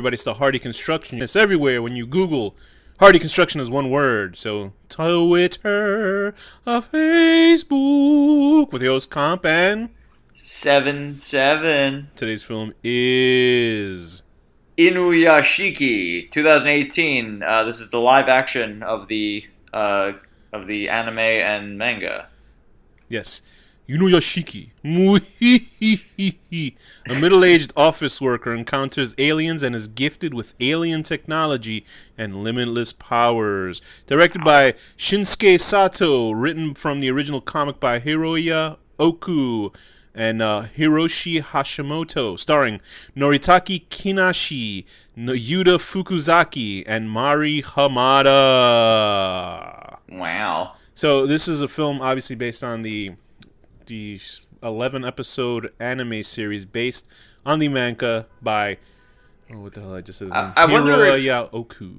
everybody, it's the Hardy Construction. It's everywhere when you Google Hardy Construction is one word. So Twitter, Facebook with your host Komp and 7-7. Today's film is Inuyashiki, 2018. This is the live action of the anime and manga. Yes. Inuyashiki. A middle-aged office worker encounters aliens and is gifted with alien technology and limitless powers. Directed by Shinsuke Sato, written from the original comic by Hiroya Oku and Hiroshi Hashimoto, starring Noritaki Kinashi, Yuta Fukuzaki, and Mari Hamada. Wow. So this is a film obviously based on the 11-episode anime series based on the manga by what the hell I just said his name? Hiroya Oku.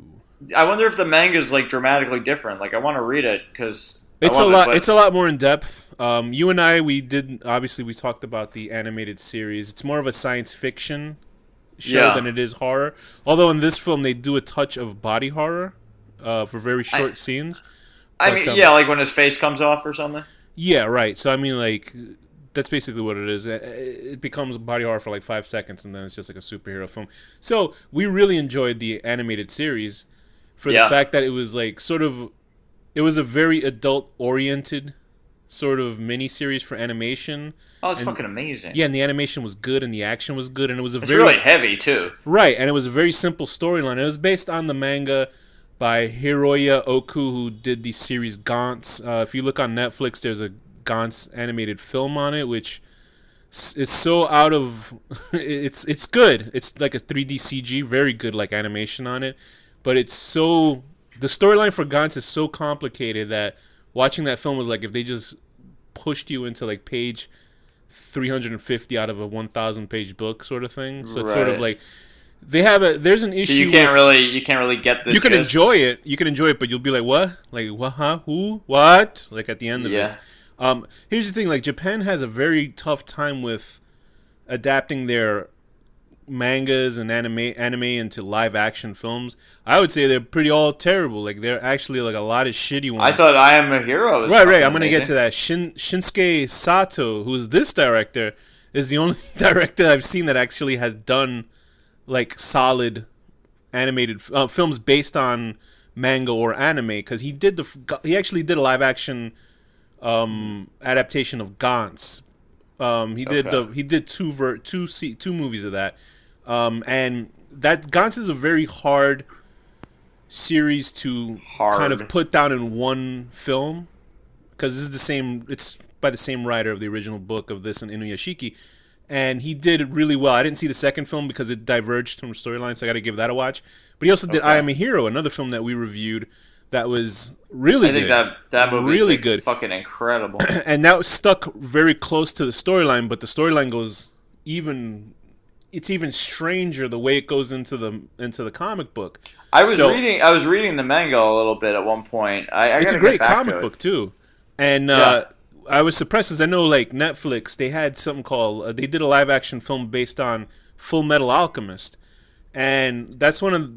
I wonder if the manga is like dramatically different. Like I want to read it because it's a lot more in depth. You and I we talked about the animated series. It's more of a science fiction show than it is horror. Although in this film they do a touch of body horror for very short scenes. Like when his face comes off or something. Yeah, right. So, I mean, like, that's basically what it is. It becomes body horror for like 5 seconds, and then it's just like a superhero film. So, we really enjoyed the animated series for the fact that it was like it was a very adult-oriented sort of mini-series for animation. Oh, it's fucking amazing. Yeah, and the animation was good, and the action was good, and it was it's really heavy, too. Right, and it was a very simple storyline. It was based on the manga by Hiroya Oku, who did the series Gantz. If you look on Netflix, there's a Gantz animated film on it, which is so out of... It's good. It's like a 3D CG, very good like animation on it. But it's so... The storyline for Gantz is so complicated that watching that film was like if they just pushed you into like page 350 out of a 1,000-page book sort of thing. So it's sort of like... There's an issue. So you can't really get this. You can enjoy it. You can enjoy it, but you'll be like, what? Like, what? Huh? Who? What? Like at the end of it. Here's the thing. Like Japan has a very tough time with adapting their mangas and anime into live action films. I would say they're pretty all terrible. Like they're actually like a lot of shitty ones. I thought I Am a Hero was right. I'm gonna get to that. Shinsuke Sato, who's this director, is the only director I've seen that actually has done like solid animated films based on manga or anime, because he actually did a live action adaptation of Gantz. He did two movies of that, and that Gantz is a very hard series to kind of put down in one film, because it's by the same writer of the original book of this and Inuyashiki. And he did really well. I didn't see the second film because it diverged from storyline, so I got to give that a watch. But he also did I Am a Hero, another film that we reviewed that was really good. I think that movie really is good, fucking incredible. And that stuck very close to the storyline, but the storyline goes even stranger the way it goes into the comic book. I was reading the manga a little bit at one point. It's a great comic book too, and. I was surprised because I know like Netflix, they had something called they did a live action film based on Full Metal Alchemist, and that's one of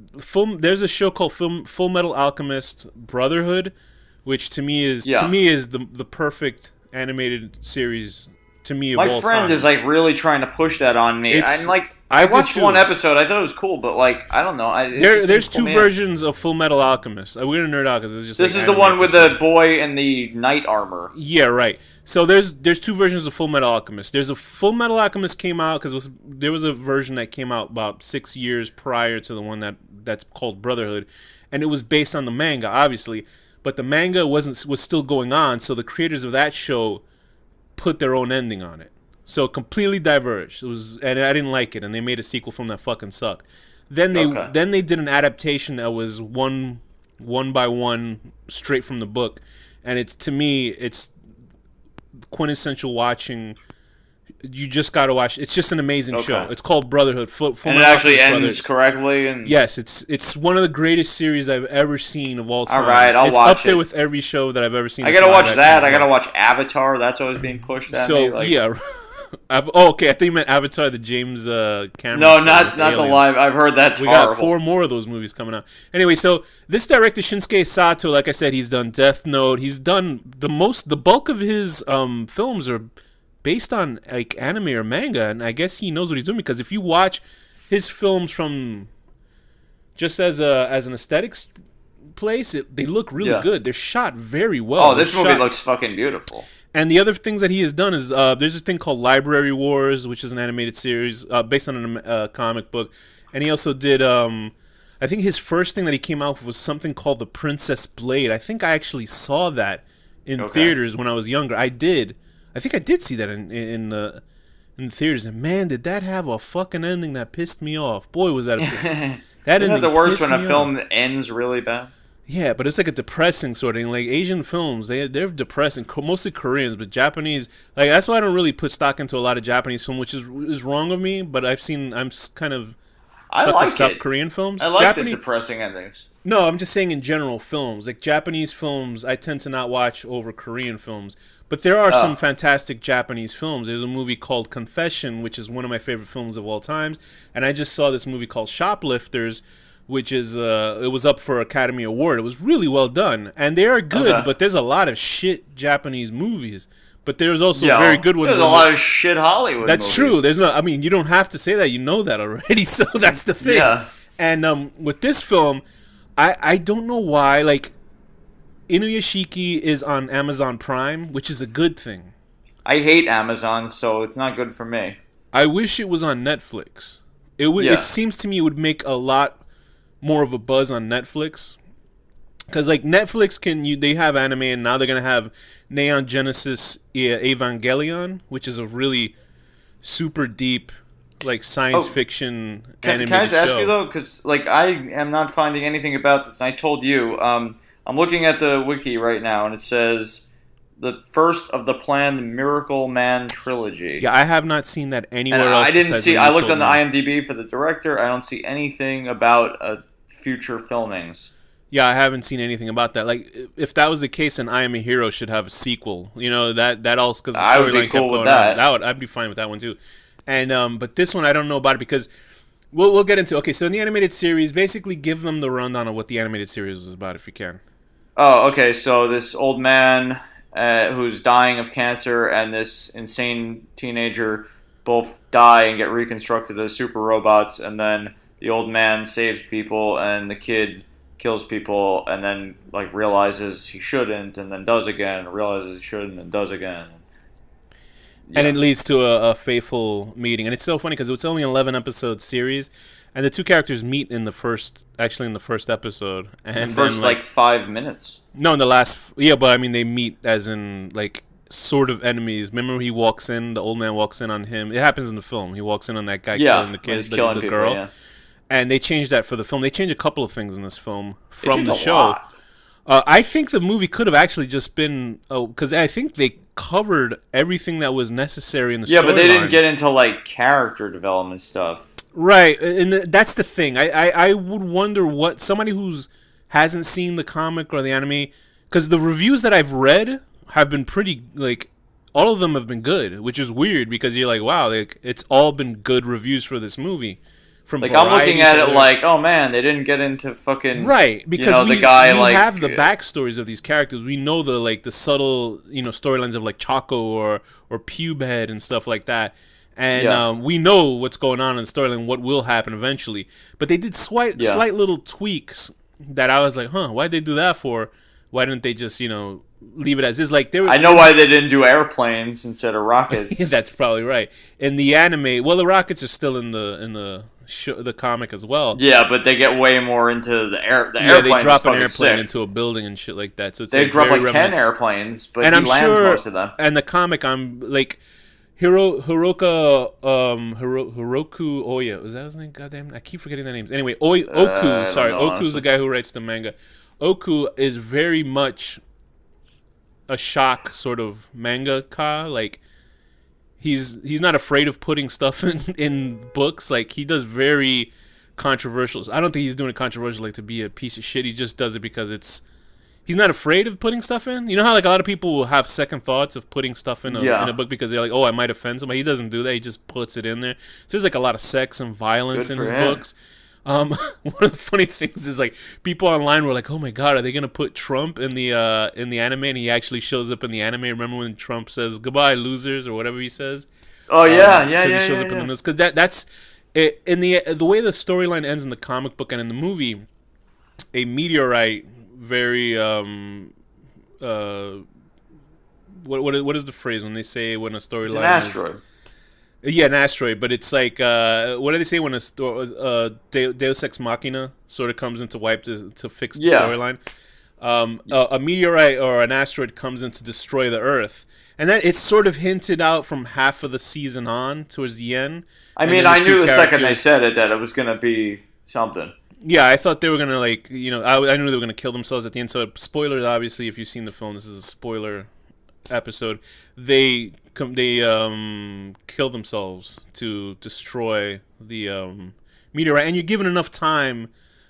there's a show called Full Metal Alchemist Brotherhood, which to me is the perfect animated series to me of all time. My friend is like really trying to push that on me. I watched one episode. I thought it was cool, but like I don't know. There's two versions of Full Metal Alchemist. We're gonna nerd out because it's just this is the one with the boy in the knight armor. Yeah, right. So there's two versions of Full Metal Alchemist. There's a Full Metal Alchemist came out because there was a version that came out about 6 years prior to the one that's called Brotherhood, and it was based on the manga, obviously, but the manga was still going on. So the creators of that show put their own ending on it. So completely diverged. And I didn't like it, and they made a sequel film that fucking sucked. Then they did an adaptation that was one by one straight from the book, and to me it's quintessential watching. You just gotta watch. It's just an amazing show. It's called Brotherhood. And it actually ends correctly. And yes, it's one of the greatest series I've ever seen of all time. All right, I'll watch it. It's up there with every show that I've ever seen. I gotta watch that. I gotta watch Avatar. That's always being pushed at me. Yeah. Okay. I think you meant Avatar, the James Cameron No, film with not the not the aliens. live. I've heard that's We horrible. got 4 more of those movies coming out. Anyway, so this director Shinsuke Sato, like I said, he's done Death Note. He's done the bulk of his films are based on like anime or manga, and I guess he knows what he's doing because if you watch his films from just as an aesthetics place, they look really Yeah. good. They're shot very well. Oh, this They're movie shot- looks fucking beautiful. And the other things that he has done is there's this thing called Library Wars, which is an animated series based on a comic book. And he also did, I think his first thing that he came out with was something called The Princess Blade. I think I actually saw that in theaters when I was younger. I did. I think I did see that in the theaters. And man, did that have a fucking ending that pissed me off. Boy, was that a piss. That Isn't ending it the worst pissed when a me film off. ends really bad? Yeah, but it's like a depressing sort of thing. Like Asian films, they're depressing. Mostly Koreans, but Japanese, like that's why I don't really put stock into a lot of Japanese film, which is wrong of me. But I'm kind of I stuck like with South it. Korean films. I like Japanese, the depressing endings. no, I'm just saying in general films. Like Japanese films, I tend to not watch over Korean films. But there are some fantastic Japanese films. There's a movie called Confession, which is one of my favorite films of all times. And I just saw this movie called Shoplifters, which is it was up for Academy Award. It was really well done, and they are good. Okay. But there's a lot of shit Japanese movies. But there's also very good ones. There's a lot of shit Hollywood That's movies. true. There's no. I mean, you don't have to say that. You know that already. So that's the thing. Yeah. And with this film, I don't know why. Like, Inuyashiki is on Amazon Prime, which is a good thing. I hate Amazon, so it's not good for me. I wish it was on Netflix. It would. Yeah. It seems to me it would make a lot more of a buzz on Netflix. Because like Netflix they have anime, and now they're gonna have Neon Genesis Evangelion, which is a really super deep like science fiction animated Can I just ask show. you though, because like I am not finding anything about this. And I told you, I'm looking at the wiki right now, and it says the first of the planned Miracle Man trilogy. Yeah, I have not seen that anywhere And else. I didn't besides see. what you I looked told on the me. IMDb for the director. I don't see anything about future filmings. Yeah, I haven't seen anything about that. Like, if that was the case, then I Am a Hero should have a sequel. You know that also because the I would be storyline cool kept with going on. that. I'd be fine with that one too. And but this one I don't know about it because we'll get into. Okay, so in the animated series, basically give them the rundown of what the animated series was about, if you can. Oh, okay. So this old man who's dying of cancer and this insane teenager both die and get reconstructed as super robots, and then the old man saves people and the kid kills people and then like realizes he shouldn't and then does again, realizes he shouldn't and does again. Yeah. And it leads to a fateful meeting. And it's so funny because it's only an 11 episode series, and the two characters meet in the first episode. And the first then, like 5 minutes. No, in the last, yeah, but I mean they meet as in like sort of enemies. Remember he walks in, the old man walks in on him. It happens in the film. He walks in on that guy killing the when kids, he's killing the people, girl. yeah. And they changed that for the film. They changed a couple of things in this film They from changed the a show. lot. I think the movie could have actually just been because I think they covered everything that was necessary in the storyline. Yeah, but they didn't get into like character development stuff. Right, and that's the thing. I would wonder what somebody who's hasn't seen the comic or the anime, because the reviews that I've read have been pretty like all of them have been good, which is weird because you're like, wow, like it's all been good reviews for this movie. From Like I'm looking Variety at to it other- like, oh man, they didn't get into fucking right, because the guy we like have the backstories of these characters. We know the subtle storylines of like Choco or Pubehead and stuff like that. And we know what's going on in the storyline, what will happen eventually. But they did slight little tweaks that I was like, huh, why'd they do that for? Why didn't they just, leave it as is? Like I know why they didn't do airplanes instead of rockets. That's probably right. In the anime, well, the rockets are still in the comic as well. Yeah, but they get way more into the airplane. Yeah, they drop an is fucking airplane sick. into a building and shit like that. So it's They like drop very like 10 reminiscent. airplanes, but And he I'm lands sure, most of them. and the comic, I'm like, Hiroku Oya. Was that his name? Goddamn, I keep forgetting their names. Anyway, Oku. Sorry, know, Oku's the guy who writes the manga. Oku is very much a shock sort of mangaka. Like he's not afraid of putting stuff in books. Like he does very controversial. I don't think he's doing it controversial like to be a piece of shit. He just does it because he's not afraid of putting stuff in. You know how like a lot of people will have second thoughts of putting stuff in a book because they're like, oh, I might offend somebody. He doesn't do that. He just puts it in there. So there's like a lot of sex and violence in his books. One of the funny things is like people online were like, "Oh my god, are they gonna put Trump in the anime?" And he actually shows up in the anime. Remember when Trump says "Goodbye, losers" or whatever he says? Oh yeah, because he shows up in the news. Because that's it, in the way the storyline ends in the comic book and in the movie. A meteorite, very what is the phrase when they say when a storyline is an asteroid? Yeah, an asteroid, but it's like what do they say when a Deus Ex Machina sort of comes in to wipe to fix the storyline? A meteorite or an asteroid comes in to destroy the Earth, and that it's sort of hinted out from half of the season on towards the end. I mean, I knew the second they said it that it was gonna be something. Yeah, I thought they were gonna I knew they were gonna kill themselves at the end. So spoilers, obviously, if you've seen the film, this is a spoiler episode. They kill themselves to destroy the meteorite, and you're given enough time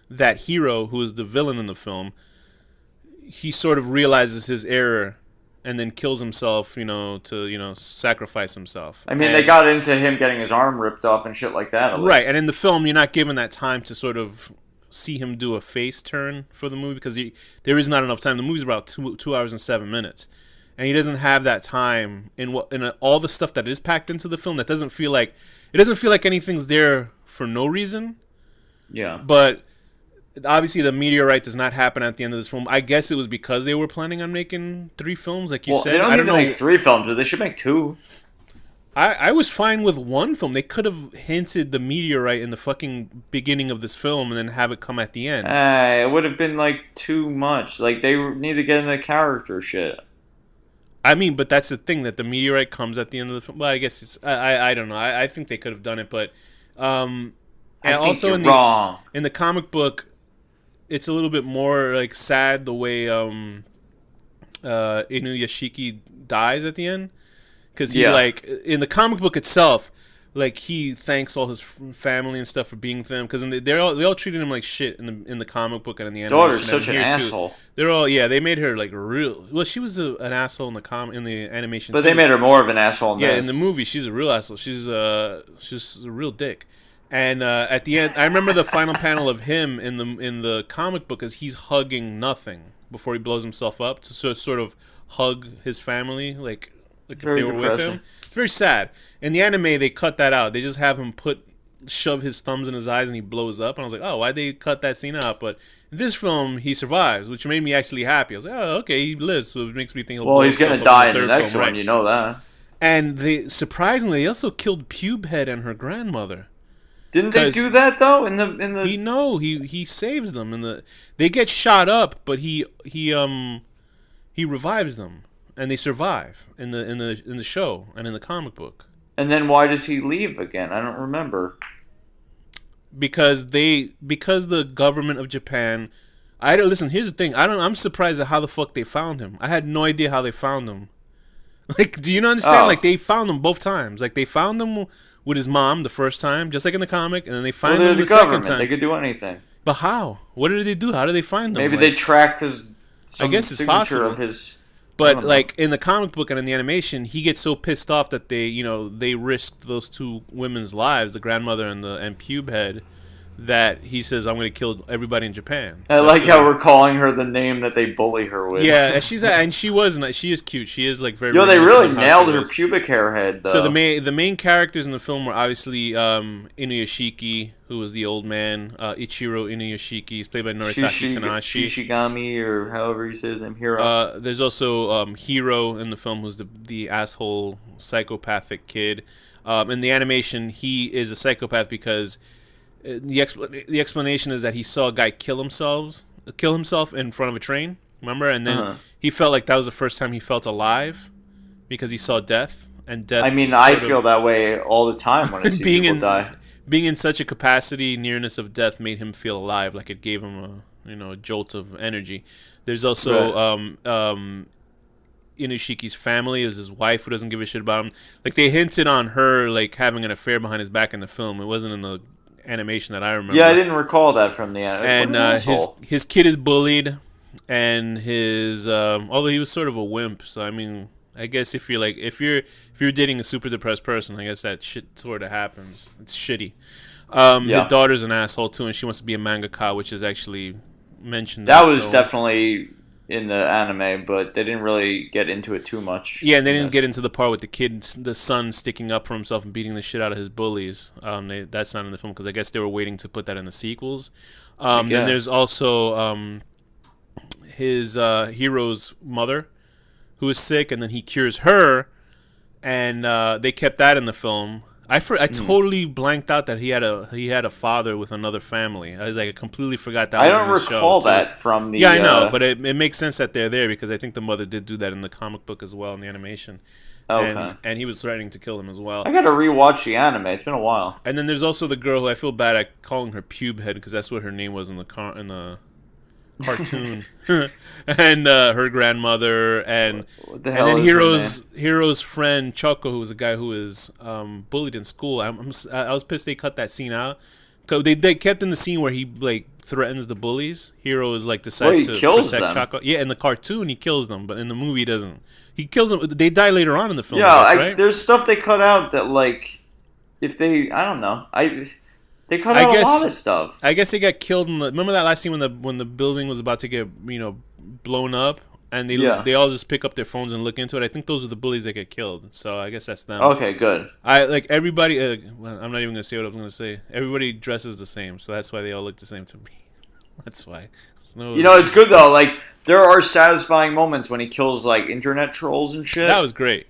that Hero, who is the villain in the film, he sort of realizes his error and then kills himself, to sacrifice himself. I mean, they got into him getting his arm ripped off and shit like that. Right, and in the film, you're not given that time to sort of see him do a face turn for the movie because there is not enough time. The movie's about 2 hours and 7 minutes. And he doesn't have that time in all the stuff that is packed into the film. That doesn't feel like anything's there for no reason. Yeah. But obviously, the meteorite does not happen at the end of this film. I guess it was because they were planning on making 3 films, like you said. I don't know. Make 3 films. They should make 2. I was fine with 1 film. They could have hinted the meteorite in the fucking beginning of this film and then have it come at the end. It would have been like too much. Like they need to get into character shit. I mean, but that's the thing, that the meteorite comes at the end of the film. Well, I guess it's... I don't know. I think they could have done it, but... and also in the comic book, it's a little bit more, like, sad the way Inuyashiki dies at the end. Because he, like... In the comic book itself, like, he thanks all his family and stuff for being with them. Because they all treated him like shit in the comic book and in the animation. Daughter's such an asshole. Too. They're all they made her like real. Well, she was an asshole in the animation. But too. They made her more of an asshole. In the movie, she's a real asshole. She's a real dick. And at the end, I remember the final panel of him in the comic book is he's hugging nothing before he blows himself up to sort of hug his family like if they were with him. It's very sad. In the anime, they cut that out. They just have him shove his thumbs in his eyes and he blows up. And I was like, oh, why'd they cut that scene out? But in this film, he survives, which made me actually happy. I was like, oh, okay, he lives. So it makes me think he's going to die in the next one. Right? You know that. And surprisingly, they also killed Pubehead and her grandmother. Didn't they do that though? He saves them. They get shot up, but he revives them. And they survive in the show and in the comic book. And then why does he leave again? I don't remember. Because the government of Japan. Listen. Here's the thing. I'm surprised at how the fuck they found him. I had no idea how they found him. Like, do you not understand? Like, they found him both times. Like, they found him with his mom the first time, just like in the comic, and then they find him the second time. They could do anything. But how? What did they do? How did they find them? Maybe they tracked his. I guess it's possible. Of his. But like in the comic book and in the animation, he gets so pissed off that they risked those 2 women's lives, the grandmother and Pubehead, that he says, I'm going to kill everybody in Japan. I like how we're calling her the name that they bully her with. Yeah, and she is cute. She is like very. They really nailed her pubic hair head though. So the main characters in the film were obviously Inuyashiki, who was the old man, Ichiro Inuyashiki. He's played by Noritake Tanahashi. Shishigami, or however you say his name, Hiro. There's also Hiro in the film, who's the asshole psychopathic kid. In the animation, he is a psychopath because the explanation is that he saw a guy kill himself in front of a train. Remember, and then he felt like that was the first time he felt alive because he saw death. And death. I mean, I feel that way all the time when I see people die. Being in such a capacity, nearness of death made him feel alive. Like it gave him a jolt of energy. There's also Inuyashiki's family. It was his wife who doesn't give a shit about him. Like they hinted on her like having an affair behind his back in the film. It wasn't in the animation that I remember. Yeah, I didn't recall that from the animation. And his kid is bullied, and his although he was sort of a wimp, so I mean, I guess if you're dating a super depressed person, I guess that shit sort of happens. It's shitty. His daughter's an asshole too, and she wants to be a mangaka, which is actually mentioned. That was definitely in the anime, but they didn't really get into it too much. Yeah, and they didn't get into the part with the son sticking up for himself and beating the shit out of his bullies. That's not in the film because I guess they were waiting to put that in the sequels. Then there's also his hero's mother, who is sick, and then he cures her, and they kept that in the film. I totally blanked out that he had a father with another family. I completely forgot that. I was don't in the recall show, that from the. Yeah, I know, but it makes sense that they're there because I think the mother did do that in the comic book as well in the animation. Okay. And he was threatening to kill them as well. I gotta rewatch the anime. It's been a while. And then there's also the girl who I feel bad at calling her pube head because that's what her name was in the cartoon. And her grandmother and then Hero's friend Choco, who was a guy who was bullied in school. I was pissed they cut that scene out. They kept in the scene where he threatens the bullies. Hero is decides to protect Choco. Yeah, in the cartoon he kills them, but in the movie he doesn't. He kills them. They die later on in the film. Yeah, right? There's stuff they cut out that if they I don't know they cut out a lot of stuff. I guess they got killed. Remember that last scene when the building was about to get blown up, and they all just pick up their phones and look into it. I think those are the bullies that get killed. So I guess that's them. Okay, good. Everybody. Well, I'm not even gonna say what I was gonna say. Everybody dresses the same, so that's why they all look the same to me. That's why. It's good though. There are satisfying moments when he kills internet trolls and shit. That was great.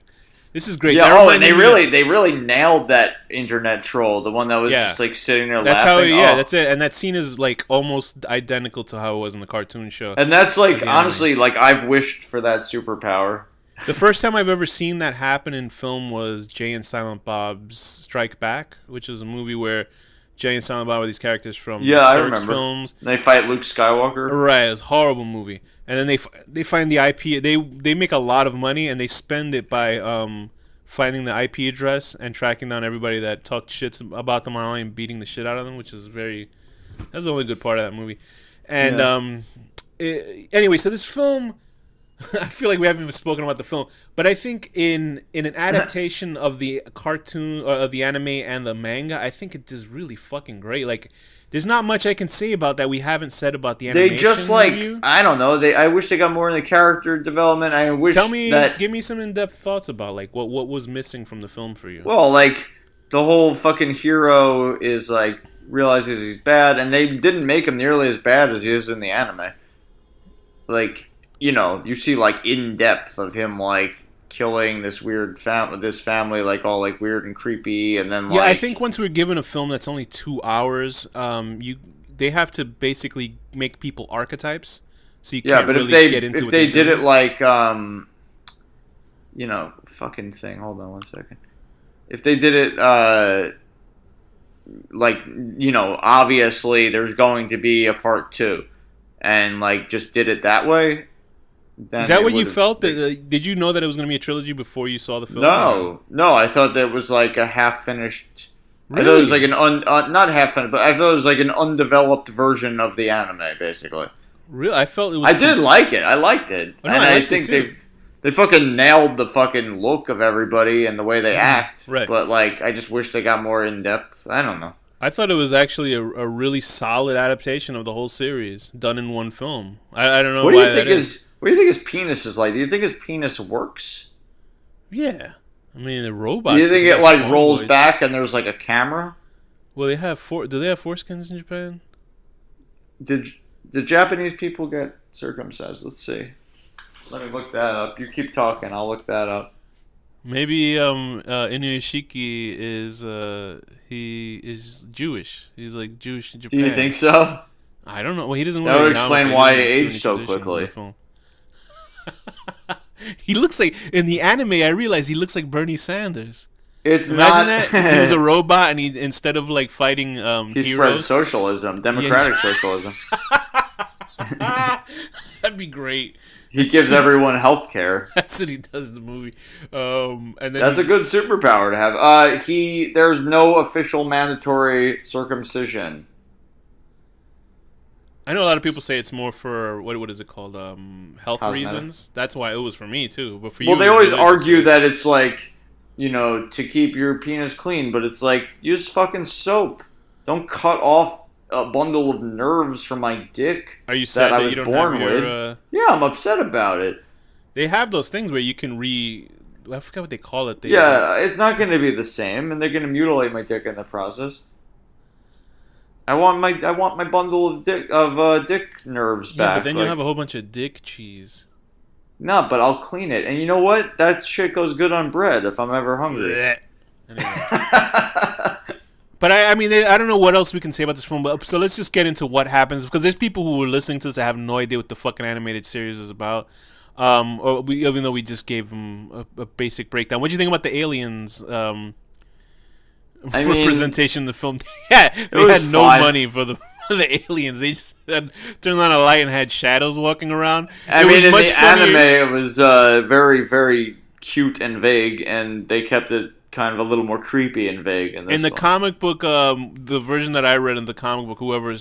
This is great. Yeah, and they really nailed that internet troll, the one that was just sitting there laughing. That's it. And that scene is almost identical to how it was in the cartoon show. And that's honestly, I've wished for that superpower. The first time I've ever seen that happen in film was Jay and Silent Bob's Strike Back, which is a movie where Jay and Silent Bob were these characters from I remember films. And they fight Luke Skywalker. Right, it was a horrible movie. And then they find the IP. They make a lot of money and they spend it by finding the IP address and tracking down everybody that talked shit about them online and beating the shit out of them, which is that's the only good part of that movie. And anyway, so this film, I feel like we haven't even spoken about the film, but I think in an adaptation of the cartoon of the anime and the manga, I think it is really fucking great. There's not much I can say about that we haven't said about the animation. They just I don't know. I wish they got more in the character development. I wish. Give me some in-depth thoughts about what was missing from the film for you. Well, the whole fucking hero is realizes he's bad, and they didn't make him nearly as bad as he is in the anime. You see in depth of him killing this weird family all weird and creepy, and then I think once we're given a film that's only 2 hours, they have to basically make people archetypes, so you can't really get into. If they did it fucking thing. Hold on 1 second. If they did it obviously there's going to be a part 2, and just did it that way. Is that what you felt? Did you know that it was going to be a trilogy before you saw the film? No. I thought that was a half-finished. Really? I thought it was not half-finished, but I thought it was an undeveloped version of the anime, basically. Really, I felt it was. I did like it. I liked it, and I think they fucking nailed the fucking look of everybody and the way they act. Right. But I just wish they got more in depth. I don't know. I thought it was actually a really solid adaptation of the whole series done in one film. I don't know why that is. What do you think his penis is like? Do you think his penis works? Yeah. I mean, the robots. Do you think it rolls back and there's a camera? Well, they have do they have foreskins in Japan? Did the Japanese people get circumcised? Let's see. Let me look that up. You keep talking. I'll look that up. Maybe Inuyashiki he is Jewish. He's Jewish in Japan. Do you think so? I don't know. Well, he doesn't. That would explain why he aged so quickly. He looks in the anime. I realized he looks like Bernie Sanders. Imagine that he was a robot, and he instead of fighting he heroes, spread socialism, democratic socialism. That'd be great. He gives everyone health care. That's what he does in the movie. And then that's a good superpower to have. There's no official mandatory circumcision. I know a lot of people say it's more for what is it called? Health Cosmetic. reasons. That's why it was for me too. But for Well, you, they it was always religious, argue right? that it's like, to keep your penis clean, but it's like, use fucking soap. Don't cut off a bundle of nerves from my dick Are you that sad I that was you don't have born your? with. Yeah, I'm upset about it. They have those things where you can I forget what they call it. They like. Yeah, it's not going to be the same, and they're going to mutilate my dick in the process. I want my bundle of dick nerves Yeah, back. but then you'll Like, have a whole bunch of dick cheese. no, but I'll clean it. And you know what? That shit goes good on bread if I'm ever hungry. Blech. Anyway. But I mean, I don't know what else we can say about this film. But so let's just get into what happens, because there's people who are listening to this that have no idea what the fucking animated series is about. Even though we just gave them a basic breakdown. What do you think about the aliens? I mean, Representation in the film. Yeah, they was had no fine. money for the aliens. They just turned on a light and had shadows walking around. I It mean, was in much the funnier. anime, it was very, very cute and vague, and they kept it kind of a little more creepy and vague in this In the one. comic book, the version that I read in the comic book, whoever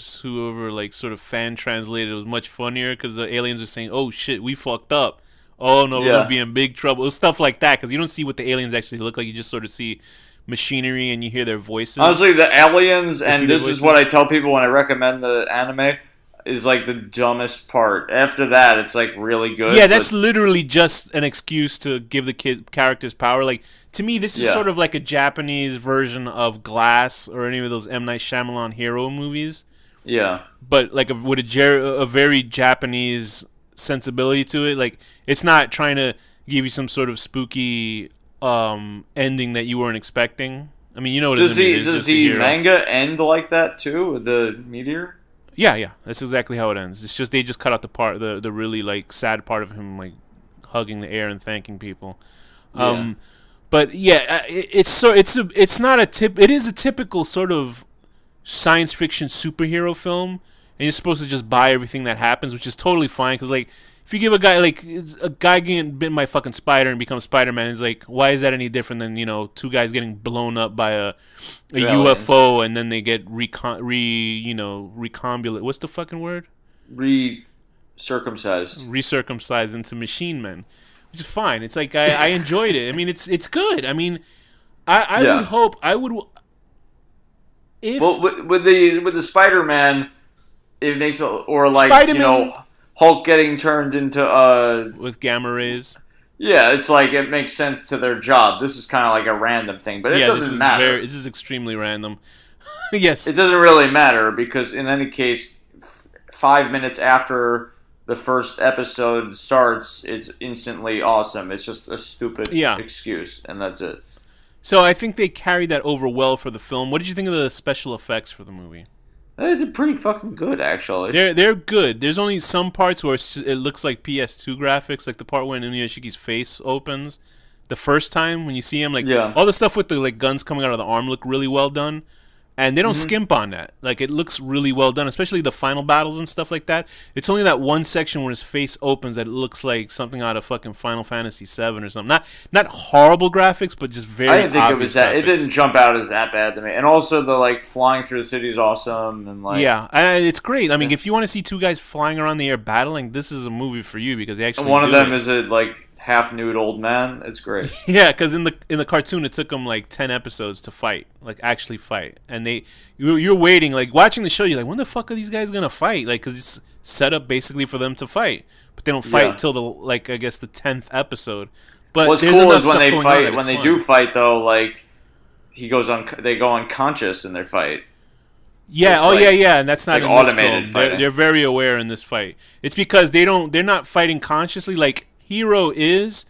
like sort of fan translated, it was much funnier because the aliens are saying, "Oh shit, we fucked up. Oh no, we're Yeah. gonna be in big trouble." It was stuff like that because you don't see what the aliens actually look like. You just sort of see machinery and you hear their voices. Honestly, the aliens, see and the this is voices? what I tell people when I recommend the anime, is like the dumbest part. After that, it's like really good. Yeah, that's but- literally just an excuse to give the characters power. Like, to me, this is Yeah. sort of like a Japanese version of Glass or any of those M. Night Shyamalan hero movies, yeah. but like with a very Japanese sensibility to it. Like, it's not trying to give you some sort of spooky ending that you weren't expecting. I mean, you know what it Does is. It's does just a the hero. manga end like that too, with the meteor? Yeah, that's exactly how it ends. It's just they just cut out the really like sad part of him like hugging the air and thanking people. Yeah. But yeah, it's not a tip. It is a typical sort of science fiction superhero film, and you're supposed to just buy everything that happens, which is totally fine. Because like, if you give a guy getting bitten by a fucking spider and becomes Spider-Man, it's like, why is that any different than two guys getting blown up by a Aliens. UFO and then they get recombulate? What's the fucking word? Circumcised. Recircumcised into machine men, which is fine. It's like I enjoyed it. I mean, it's good. I mean, I Yeah. would hope if Well, with the Spider-Man, it makes or like Spider-Man- Hulk getting turned into with gamma rays. yeah, it's like it makes sense to their job. This is kind of like a random thing, but it Yeah, this doesn't is matter. this is extremely random. Yes, It doesn't really matter because in any case, 5 minutes after the first episode starts, it's instantly awesome. It's just a stupid Yeah. excuse, and that's it. so I think they carried that over well for the film. What did you think of the special effects for the movie? They did pretty fucking good, actually. They're good. There's only some parts where it looks like PS2 graphics, like the part when Inuyashiki's face opens the first time when you see him. Like Yeah. all the stuff with the like guns coming out of the arm look really well done, and they don't Mm-hmm. skimp on that. Like it looks really well done, especially the final battles and stuff like that. It's only that one section where his face opens that it looks like something out of fucking Final Fantasy VII or something. Not horrible graphics, but just very I didn't think it obvious was that. It graphics. didn't jump out as that bad to me. And also the like flying through the city is awesome, and like Yeah, it's great. I mean, if you want to see two guys flying around the air battling, this is a movie for you because they actually one of do them it. is a like half nude old man. It's great. Yeah, because in the cartoon, it took them like 10 episodes to fight, like actually fight, and you're waiting, like watching the show, you're like, when the fuck are these guys gonna fight? Like, because it's set up basically for them to fight, but they don't fight Yeah. till I guess the 10th episode. But What's there's cool enough is when stuff they going on fight. that When it's they fun. do fight, though, like they go unconscious in their fight. Yeah, It's like- yeah, and that's not like in this automated film. fighting. They're very aware in this fight. It's because they're not fighting consciously. Like Hero is,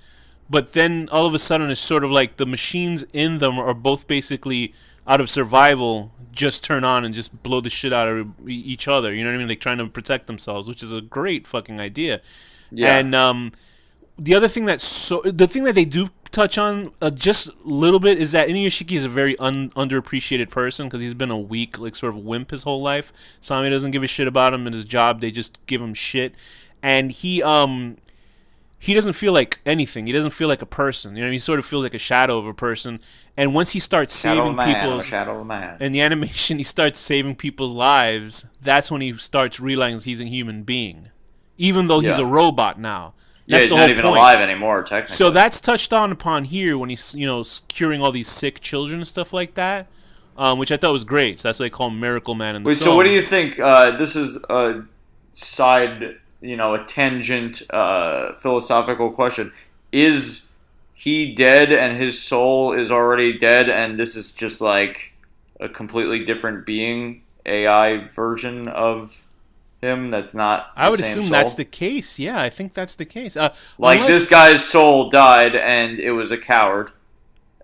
but then all of a sudden it's sort of like the machines in them are both basically out of survival, just turn on and just blow the shit out of each other. You know what I mean? Like trying to protect themselves, which is a great fucking idea. Yeah. And the other thing the thing that they do touch on just a little bit is that Inuyashiki is a very underappreciated person because he's been a weak, like sort of wimp his whole life. Sami doesn't give a shit about him and his job; they just give him shit. And he doesn't feel like anything. He doesn't feel like a person. You know, he sort of feels like a shadow of a person. And once he starts saving people's shadow of a man. in the animation, he starts saving people's lives. That's when he starts realizing he's a human being, even though he's a robot now. That's he's the not whole even point. alive anymore, technically. So that's touched on upon here when he's curing all these sick children and stuff like that, which I thought was great. So that's why they call him Miracle Man in the film. So what do you think? This is a side, a tangent philosophical question. Is he dead and his soul is already dead, and this is just like a completely different being, AI version of him that's not I would the same assume soul? that's the case. Yeah, I think that's the case. This guy's soul died and it was a coward,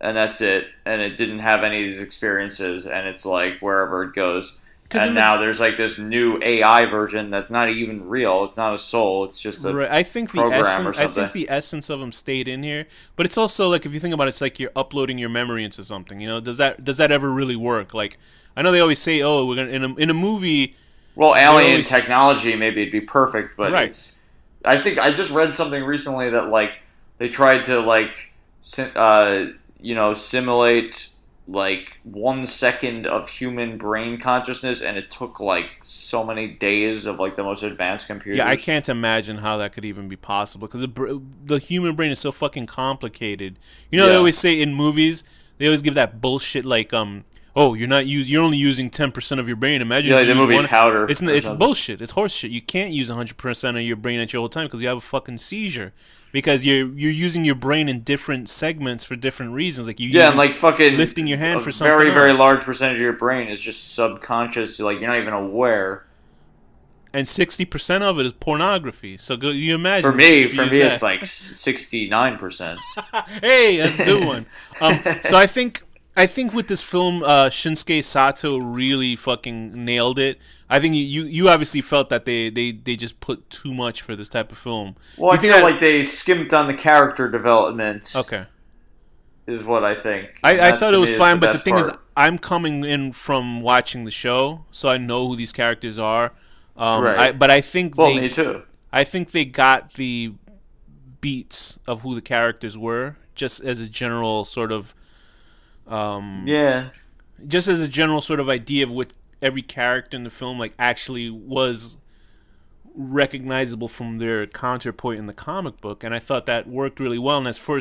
and that's it, and it didn't have any of these experiences, and it's like wherever it goes. And now there's like this new AI version that's not even real. It's not a soul. It's just a I think the program essence, or something. I think the essence of him stayed in here, but it's also like if you think about it, it's like you're uploading your memory into something. Does that ever really work? Like I know they always say, oh, we're gonna in a movie. Well, alien technology, maybe it'd be perfect, but right. I think I just read something recently that like they tried to simulate like 1 second of human brain consciousness, and it took like so many days of like the most advanced computers. Yeah, I can't imagine how that could even be possible because the human brain is so fucking complicated. They always say in movies they always give that bullshit like oh, you're only using 10% of your brain. Imagine if you the use movie Powder. It's bullshit. It's horse shit. You can't use 100% of your brain at your whole time because you have a fucking seizure. Because you're using your brain in different segments for different reasons. Like and like fucking lifting your hand for something very, else. very large percentage of your brain is just subconscious. Like you're not even aware. And 60% of it is pornography. So you imagine. For me, it's like 69%. Hey, that's a good one. So I think with this film, Shinsuke Sato really fucking nailed it. I think you obviously felt that they just put too much for this type of film. Well, I feel like they skimped on the character development. Okay. Is what I think. I thought it was fine, but the thing is, I'm coming in from watching the show, so I know who these characters are. Right. But I think me too. I think they got the beats of who the characters were, just as a general sort of just as a general sort of idea of what every character in the film like actually was recognizable from their counterpoint in the comic book, and I thought that worked really well. And as for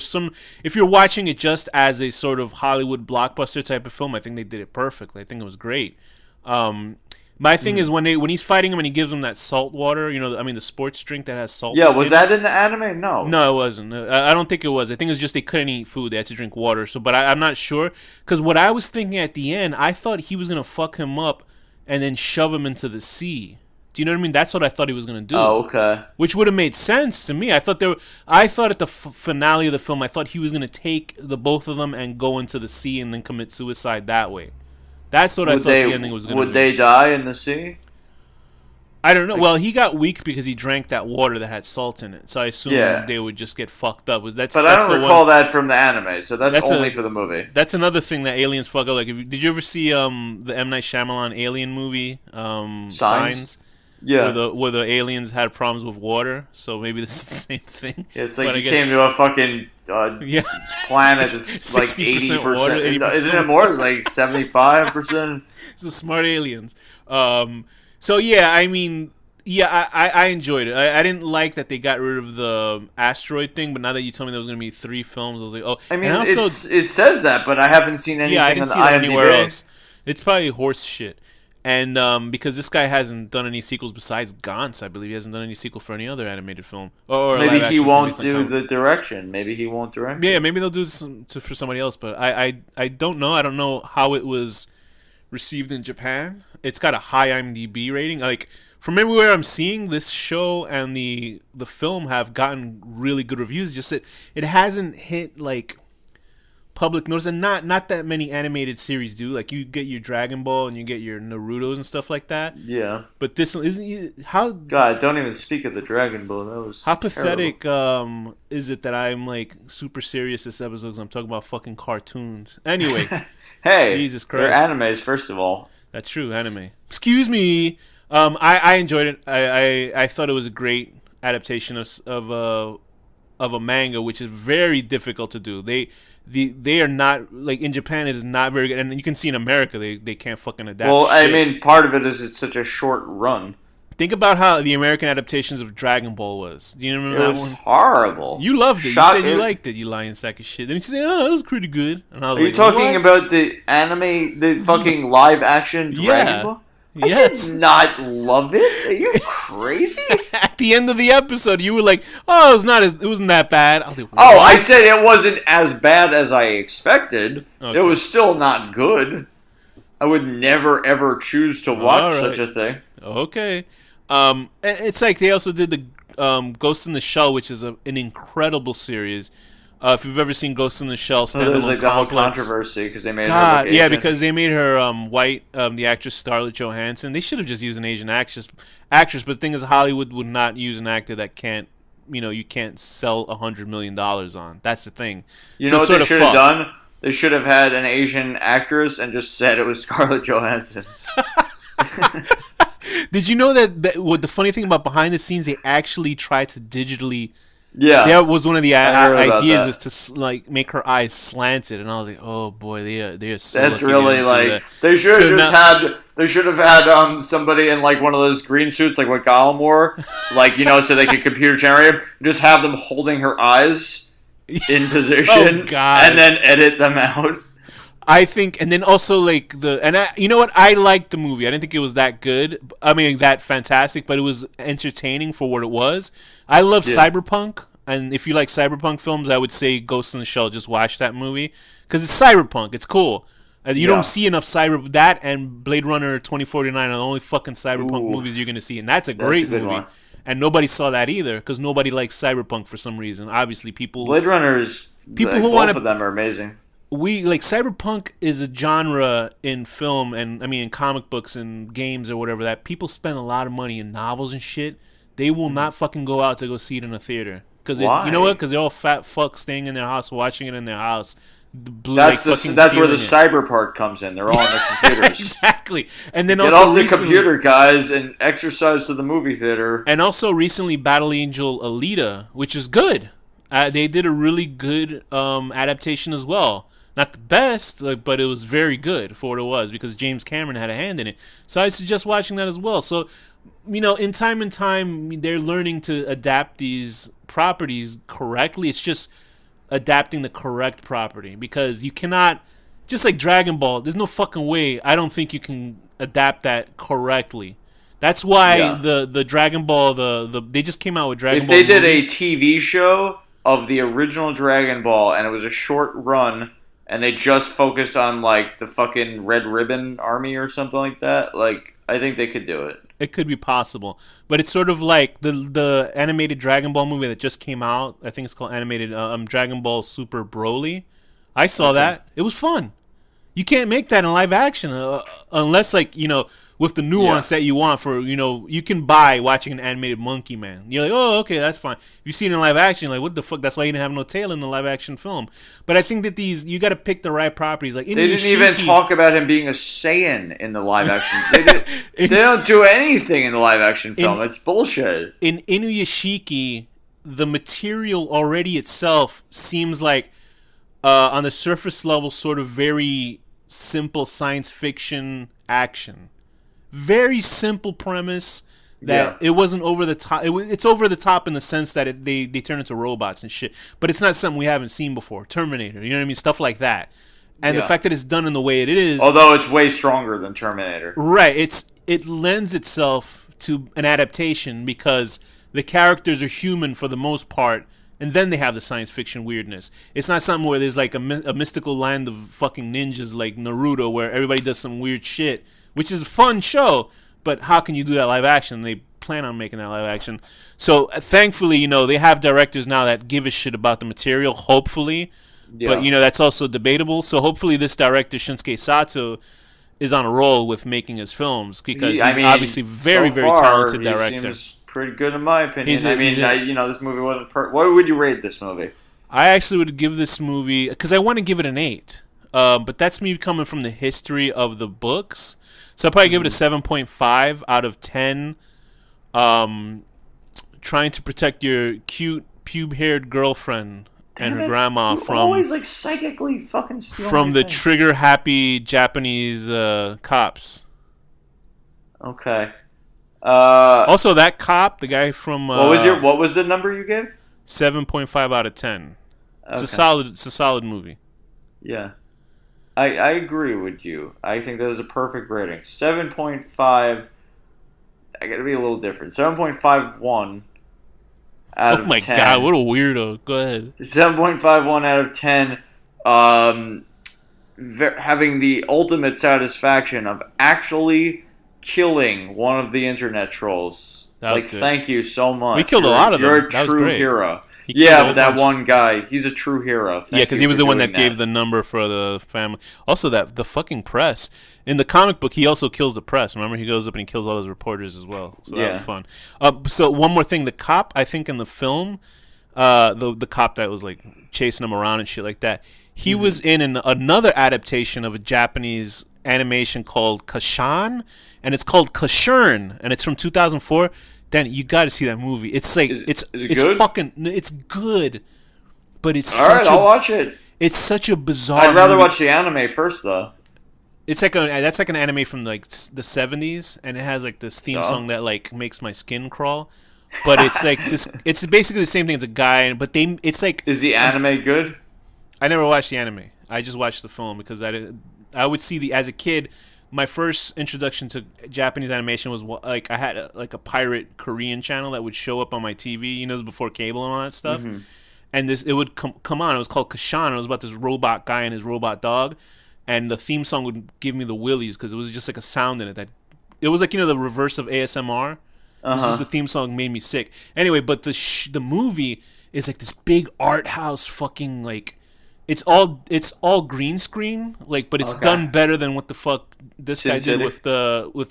if you're watching it just as a sort of Hollywood blockbuster type of film, I think they did it perfectly. I think it was great. My thing is when he's fighting him and he gives him that salt water, the sports drink that has salt. Yeah, was that in the anime? No, it wasn't. I don't think it was. I think it was just they couldn't eat food; they had to drink water. So, but I'm not sure because what I was thinking at the end, I thought he was gonna fuck him up and then shove him into the sea. Do you know what I mean? That's what I thought he was gonna do. Oh, okay. Which would have made sense to me. I thought at the finale of the film, I thought he was gonna take the both of them and go into the sea and then commit suicide that way. That's what I thought the ending was going to be. Would they die in the sea? I don't know. Well, he got weak because he drank that water that had salt in it. So I assume they would just get fucked up. But I don't recall that from the anime, so that's only for the movie. That's another thing that aliens fuck up. Like, did you ever see the M. Night Shyamalan alien movie, Signs? Yeah. Where the aliens had problems with water, so maybe this is the same thing. Yeah, it's like came to a fucking planet that's like 60% water, 80%. Isn't it more like 75%? So smart aliens. So yeah, I mean, I enjoyed it. I didn't like that they got rid of the asteroid thing, but now that you told me there was going to be 3 films, I was like, oh. I mean, it says that, but I haven't seen anything. Yeah, I didn't see that IMDb. anywhere else. It's probably horse shit. And because this guy hasn't done any sequels besides Gantz, I believe he hasn't done any sequel for any other animated film. Or maybe he won't do the direction. Maybe he won't direct. Yeah, maybe they'll do for somebody else. But I don't know. I don't know how it was received in Japan. It's got a high IMDb rating. Like from everywhere I'm seeing, this show and the film have gotten really good reviews. Just it hasn't hit like public notice, and not that many animated series do. Like you get your Dragon Ball and you get your Naruto's and stuff like that. Yeah. But this one isn't. How God, don't even speak of the Dragon Ball. That was how pathetic is it that I'm like super serious this episode because I'm talking about fucking cartoons. Anyway, hey, Jesus Christ, they're animes first of all. That's true, anime. Excuse me. I enjoyed it. I thought it was a great adaptation of of a manga, which is very difficult to do. They are not like in Japan. It is not very good, and you can see in America they can't fucking adapt. Well, I shit. mean, part of it is it's such a short run. Think about how the American adaptations of Dragon Ball was. Do you remember It that was one? horrible. You loved it. Shock- You said you liked it. You lying sack of shit. Then you said, "Oh, it was pretty good." And I was Are you like, talking "What?" about the anime, the fucking live action Dragon Ball? I Yes. did not love it. Are you crazy? At the end of the episode, you were like, "Oh, it wasn't that bad." I was like, Oh, "What?" I said it wasn't as bad as I expected. Okay. It was still not good. I would never ever choose to watch All right. such a thing. Okay. It's like they also did the Ghost in the Shell, which is an incredible series. If you've ever seen Ghost in the Shell So there was standalone like the whole complex, controversy because they made her God, look yeah, Asian. because they made her white, the actress Scarlett Johansson. They should have just used an Asian actress. But the thing is, Hollywood would not use an actor that can't, you can't sell $100 million on. That's the thing. You So know what sort they of should have fucked. done? They should have had an Asian actress and just said it was Scarlett Johansson. Did you know that what the funny thing about behind the scenes, they actually tried to digitally. Yeah. That was one of the I heard about ideas that. is to like make her eyes slanted, and I was like, oh boy, they are so. That's lucky they really didn't do like that. they should So have now- had. They should have had somebody in like one of those green suits, like what Gollum wore, like so they could computer generate them. Just have them holding her eyes in position, Oh, God. and then edit them out. I think, and then also like you know what? I liked the movie. I didn't think it was that good. I mean, that fantastic, but it was entertaining for what it was. I love cyberpunk, and if you like cyberpunk films, I would say Ghost in the Shell. Just watch that movie because it's cyberpunk. It's cool. You don't see enough that and Blade Runner 2049 are the only fucking cyberpunk Ooh. movies you're gonna see, and that's a That's great a good movie. one. And nobody saw that either because nobody likes cyberpunk for some reason. Obviously, people Blade Runners. People like, who both wanna- of them are amazing. we like cyberpunk is a genre in film and I mean in comic books and games or whatever that people spend a lot of money in novels and shit. They will not fucking go out to go see it in a theater because you know Why? what? Because they're all fat fucks staying in their house watching it in their house. That's where the cyber part comes in. They're all on their computers. Exactly. And then Get also off the recently, computer, guys, and exercise to the movie theater. and also recently Battle Angel Alita, which is good. They did a really good adaptation as well. Not the best, but it was very good for what it was because James Cameron had a hand in it. So I suggest watching that as well. So, in time they're learning to adapt these properties correctly. It's just adapting the correct property because you cannot, just like Dragon Ball, there's no fucking way. I don't think you can adapt that correctly. That's why the Dragon Ball, they just came out with Dragon If Ball. they did movie. a TV show of the original Dragon Ball and it was a short run and they just focused on like the fucking Red Ribbon Army or something like that, like I think they could do it. It could be possible, but it's sort of like the animated Dragon Ball movie that just came out. I think it's called animated Dragon Ball Super Broly. I saw that. It was fun. You can't make that in live action unless with the nuance that you want for you can buy watching an animated Monkey Man. You're like, oh, okay, that's fine. If you see it in live action, like what the fuck? That's why you didn't have no tail in the live action film. But I think that you got to pick the right properties. Like They didn't even talk about him being a Saiyan in the live action. They don't do anything in the live action film. It's bullshit. In Inuyashiki, the material already itself seems like on the surface level sort of very simple science fiction action. Very simple premise that it wasn't over the top. It's over the top in the sense that they turn into robots and shit. But it's not something we haven't seen before. Terminator, you know what I mean? Stuff like that. And the fact that it's done in the way it is. Although it's way stronger than Terminator. Right. It lends itself to an adaptation because the characters are human for the most part. And then they have the science fiction weirdness. It's not something where there's like a mystical land of fucking ninjas like Naruto where everybody does some weird shit, which is a fun show. But how can you do that live action? They plan on making that live action. So thankfully, they have directors now that give a shit about the material, hopefully. Yeah. But, that's also debatable. So hopefully this director, Shinsuke Sato, is on a roll with making his films because he's obviously very, very talented director. Pretty good in my opinion. This movie wasn't what would you rate this movie? I actually would give this movie because I want to give it an 8. But that's me coming from the history of the books. So I'll probably give it a 7.5 out of 10. Trying to protect your cute pube-haired girlfriend and Damn her it. grandma You always like psychically fucking steal from my the thing. trigger-happy Japanese cops. Okay. Also, that cop, the guy from What was the number you gave? 7.5 out of 10. It's Okay. a solid movie. Yeah. I agree with you. I think that is a perfect rating. 7.5. I gotta be a little different. 7.51 out Oh of my 10. god, what a weirdo. Go ahead. 7.51 out of 10. Having the ultimate satisfaction of actually killing one of the internet trolls. That was Like, good. thank you so much. We killed a lot of them. You're a That was true great. hero. He killed a Yeah, whole but that bunch. one guy, he's a true hero. Yeah, because you he was for the one doing that gave the number for the family. Also, the fucking press. In the comic book, he also kills the press. Remember, he goes up and he kills all those reporters as well. So that was fun. So one more thing, the cop, I think in the film, the cop that was like chasing him around and shit like that, he was in another adaptation of a Japanese animation called Kashan, and it's called Kashurn, and it's from 2004. Danny, you got to see that movie. It's like Is it's it good? fucking it's good, but it's All right, I'll watch it. it's such a bizarre. I'd rather movie. watch the anime first, though. It's like that's like an anime from like the 70s, and it has like this theme So? song that like makes my skin crawl. But it's like this. It's basically the same thing as a guy, but it's like Is the anime good? I never watched the anime. I just watched the film because I would see as a kid. My first introduction to Japanese animation was like I had like a pirate Korean channel that would show up on my TV. You know, it was before cable and all that stuff. And it would come on. It was called Kashan. It was about this robot guy and his robot dog. And the theme song would give me the willies because it was just like a sound in it that it was like, you know, the reverse of ASMR. This is the theme song made me sick. Anyway, but the movie is like this big art house fucking like it's all green screen, like, but it's done better than what the fuck this guy did with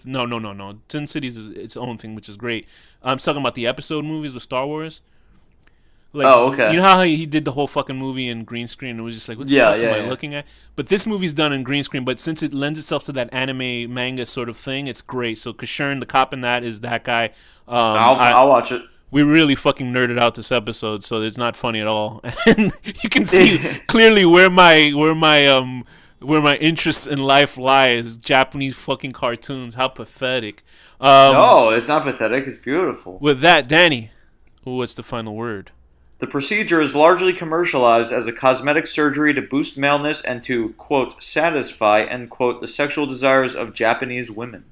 no. Tin City's is its own thing, which is great. I'm talking about the episode movies with Star Wars. Like, you know how he did the whole fucking movie in green screen? It was just like, what the fuck am I looking at? But this movie's done in green screen, but since it lends itself to that anime manga sort of thing, it's great. So Kashurn, the cop in that, is that guy. I'll watch it. We really fucking nerded out this episode, so it's not funny at all. And you can see clearly where my interests in life lies. Japanese fucking cartoons. How pathetic. No, it's not pathetic. It's beautiful. With that, Danny, what's the final word? The procedure is largely commercialized as a cosmetic surgery to boost maleness and to, quote, satisfy, end quote, the sexual desires of Japanese women.